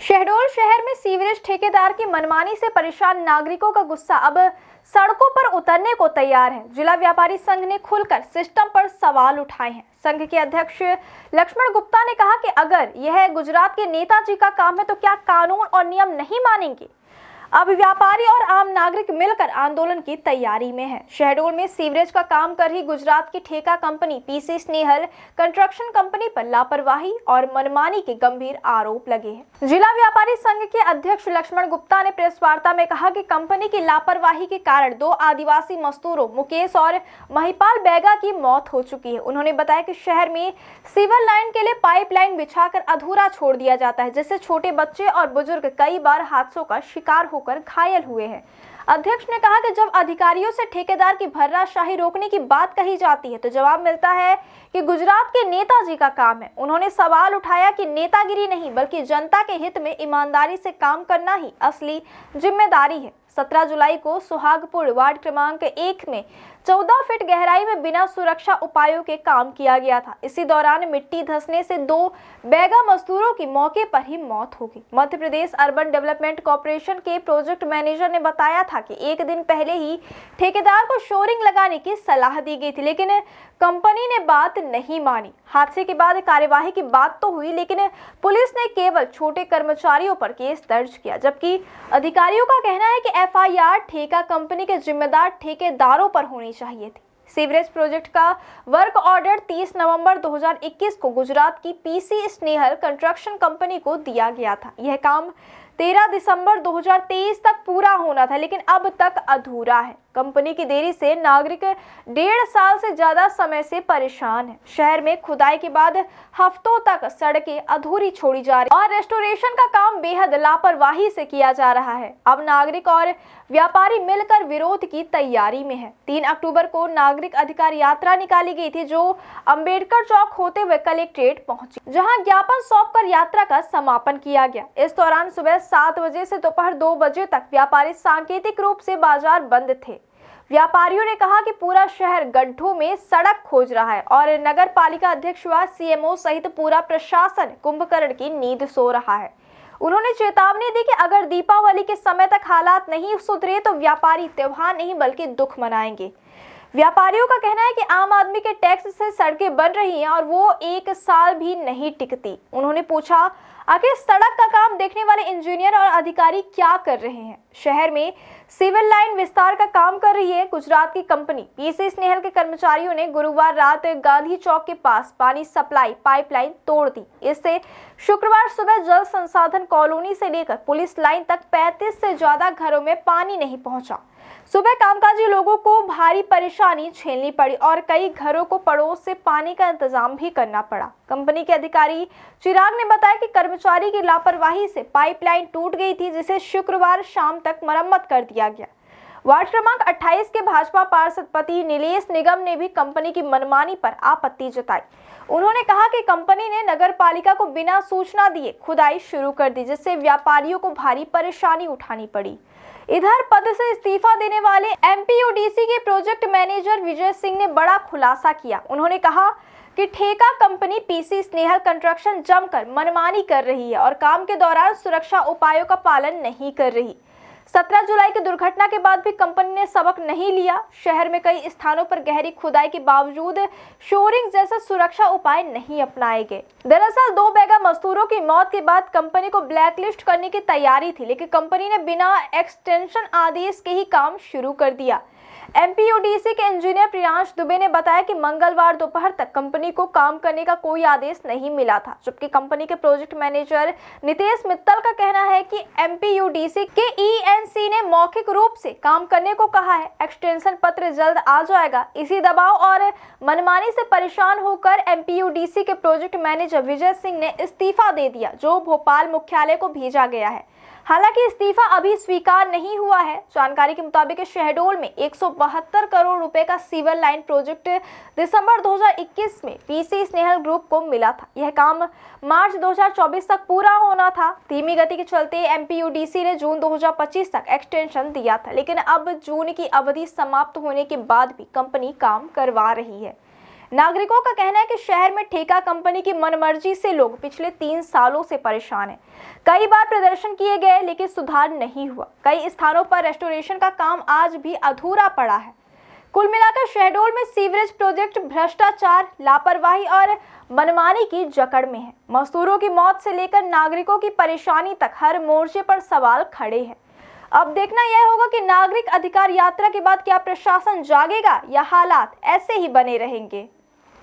शहडोल शहर में सीवरेज ठेकेदार की मनमानी से परेशान नागरिकों का गुस्सा अब सड़कों पर उतरने को तैयार है। जिला व्यापारी संघ ने खुलकर सिस्टम पर सवाल उठाए हैं। संघ के अध्यक्ष लक्ष्मण गुप्ता ने कहा कि अगर यह गुजरात के नेताजी का काम है तो क्या कानून और नियम नहीं मानेंगे। अब व्यापारी और आम नागरिक मिलकर आंदोलन की तैयारी में है। शहडोल में सीवरेज का काम कर रही गुजरात की ठेका company PC Snehal construction company पर लापरवाही और मनमानी के गंभीर आरोप लगे हैं। जिला व्यापारी संघ के अध्यक्ष लक्ष्मण गुप्ता ने प्रेस वार्ता में कहा कि कंपनी की लापरवाही के कारण 2 आदिवासी मजदूरों मुकेश और महिपाल बैगा की मौत हो चुकी है। उन्होंने बताया कि शहर में सीवर लाइन के लिए पाइपलाइन बिछाकर अधूरा छोड़ दिया जाता है, जिससे छोटे बच्चे और बुजुर्ग कई बार हादसों का शिकार होकर घायल हुए हैं। अध्यक्ष ने कहा कि जब अधिकारियों से ठेकेदार की भर्राशाही रोकने की बात कही जाती है तो जवाब मिलता है कि गुजरात के नेताजी का काम है। उन्होंने सवाल उठाया कि नेतागिरी नहीं बल्कि जनता के हित में ईमानदारी से काम करना ही असली जिम्मेदारी है। 17 जुलाई को सुहागपुर वार्ड क्रमांक 1 में 14 फीट गहराई में बिना सुरक्षा उपायों के काम किया गया था। इसी दौरान मिट्टी धंसने से 2 बैगा मजदूरों की मौके पर ही मौत हो गई। Madhya Pradesh urban development corporation के प्रोजेक्ट मैनेजर ने बताया था कि एक दिन पहले ही ठेकेदार को शोरिंग लगाने की सलाह दी गई थी, लेकिन कंपनी ने बात नहीं मानी। हादसे के बाद कार्यवाही की बात तो हुई, लेकिन पुलिस ने केवल छोटे कर्मचारियों पर केस दर्ज किया, जबकि अधिकारियों का कहना है कि एफआईआर ठेका कंपनी के जिम्मेदार ठेकेदारों पर होनी चाहिए थी। सीवरेज प्रोजेक्ट का वर्क ऑर्डर 30 नवंबर 2021 को गुजरात की पीसी स्नेहल कंस्ट्रक्शन कंपनी को दिया गया था। यह काम 13 दिसंबर 2023 तक पूरा होना था, लेकिन अब तक अधूरा है। कंपनी की देरी से नागरिक 1.5 साल से ज्यादा समय से परेशान है। शहर में खुदाई के बाद हफ्तों तक सड़कें अधूरी छोड़ी जा रही और रेस्टोरेशन का काम बेहद लापरवाही से किया जा रहा है। अब नागरिक और व्यापारी मिलकर विरोध की तैयारी में है। 3 अक्टूबर को नागरिक अधिकार यात्रा निकाली गई थी, जो अंबेडकर चौक होते हुए कलेक्ट्रेट पहुंची, जहां ज्ञापन सौंपकर यात्रा का समापन किया गया। इस दौरान सुबह 7 बजे से दोपहर 2 बजे तक व्यापारी सांकेतिक रूप से बाजार बंद थे। व्यापारियों ने कहा कि पूरा शहर गड्ढों में सड़क खोज रहा है और नगर पालिका अध्यक्ष व सीएमओ सहित पूरा प्रशासन कुंभकर्ण की नींद सो रहा है। उन्होंने चेतावनी दी कि अगर दीपावली के समय तक हालात नहीं सुधरे तो व्यापारी त्योहार नहीं बल्कि दुख मनाएंगे। व्यापारियों का कहना है कि आम आदमी के टैक्स से सड़कें बन रही हैं और वो 1 साल भी नहीं टिकती। उन्होंने पूछा, आखिर सड़क का काम देखने वाले इंजीनियर और अधिकारी क्या कर रहे हैं। शहर में सिविल लाइन विस्तार का काम कर रही है गुजरात की कंपनी पीसी स्नेहल के कर्मचारियों ने गुरुवार रात गांधी चौक के पास पानी सप्लाई पाइपलाइन तोड़ दी। इससे शुक्रवार सुबह जल संसाधन कॉलोनी से लेकर पुलिस लाइन तक 35 से ज्यादा घरों में पानी नहीं पहुंचा। सुबह कामकाजी लोगों को भारी परेशानी झेलनी पड़ी और कई घरों को पड़ोस से पानी का इंतजाम भी करना पड़ा। कंपनी के अधिकारी चिराग ने बताया कि कर्मचारी की लापरवाही से पाइपलाइन टूट गई थी, जिसे शुक्रवार शाम तक मरम्मत कर दिया गया। वार्ड क्रमांक 28 के भाजपा पार्षद पति नीलेश निगम ने भी कंपनी की मनमानी पर आपत्ति जताई। उन्होंने कहा कि कंपनी ने नगर पालिका को बिना सूचना दिए खुदाई शुरू कर दी, जिससे व्यापारियों को भारी परेशानी उठानी पड़ी। इधर पद से इस्तीफा देने वाले एमपीयूडीसी के प्रोजेक्ट मैनेजर विजय सिंह ने बड़ा खुलासा किया। उन्होंने कहा कि ठेका कंपनी पीसी स्नेहल कंस्ट्रक्शन जमकर मनमानी कर रही है और काम के दौरान सुरक्षा उपायों का पालन नहीं कर रही। 17 जुलाई की दुर्घटना के बाद भी कंपनी ने सबक नहीं लिया। शहर में कई स्थानों पर गहरी खुदाई के बावजूद शोरिंग जैसे सुरक्षा उपाय नहीं अपनाए गए। दरअसल 2 बैगा मजदूरों की मौत के बाद कंपनी को ब्लैकलिस्ट करने की तैयारी थी, लेकिन कंपनी ने बिना एक्सटेंशन आदेश के ही काम शुरू कर दिया। एमपीयूडीसी के इंजीनियर प्रियांश दुबे ने बताया कि मंगलवार दोपहर तक कंपनी को काम करने का कोई आदेश नहीं मिला था, जबकि कंपनी के प्रोजेक्ट मैनेजर नितेश मित्तल का कहना है कि एमपीयूडीसी के ईएनसी ने मौखिक रूप से काम करने को कहा है। एक्सटेंशन पत्र जल्द आ जाएगा। इसी दबाव और मनमानी से परेशान होकर एमपीयूडीसी के प्रोजेक्ट मैनेजर विजय सिंह ने इस्तीफा दे दिया, जो भोपाल मुख्यालय को भेजा गया है। हालांकि इस्तीफा अभी स्वीकार नहीं हुआ है। जानकारी के मुताबिक शहडोल में 172 करोड़ रुपए का सीवर लाइन प्रोजेक्ट दिसंबर 2021 में पीसी स्नेहल ग्रुप को मिला था। यह काम मार्च 2024 तक पूरा होना था। धीमी गति के चलते एमपीयूडीसी ने जून 2025 तक एक्सटेंशन दिया था, लेकिन अब जून की अवधि समाप्त होने के बाद भी कंपनी काम करवा रही है। नागरिकों का कहना है कि शहर में ठेका कंपनी की मनमर्जी से लोग पिछले 3 सालों से परेशान हैं। कई बार प्रदर्शन किए गए लेकिन सुधार नहीं हुआ। कई स्थानों पर रेस्टोरेशन का काम आज भी अधूरा पड़ा है। कुल मिलाकर शहडोल में सीवरेज प्रोजेक्ट भ्रष्टाचार, लापरवाही और मनमानी की जकड़ में है। मजदूरों की मौत से लेकर नागरिकों की परेशानी तक हर मोर्चे पर सवाल खड़े हैं। अब देखना यह होगा कि नागरिक अधिकार यात्रा के बाद क्या प्रशासन जागेगा या हालात ऐसे ही बने रहेंगे।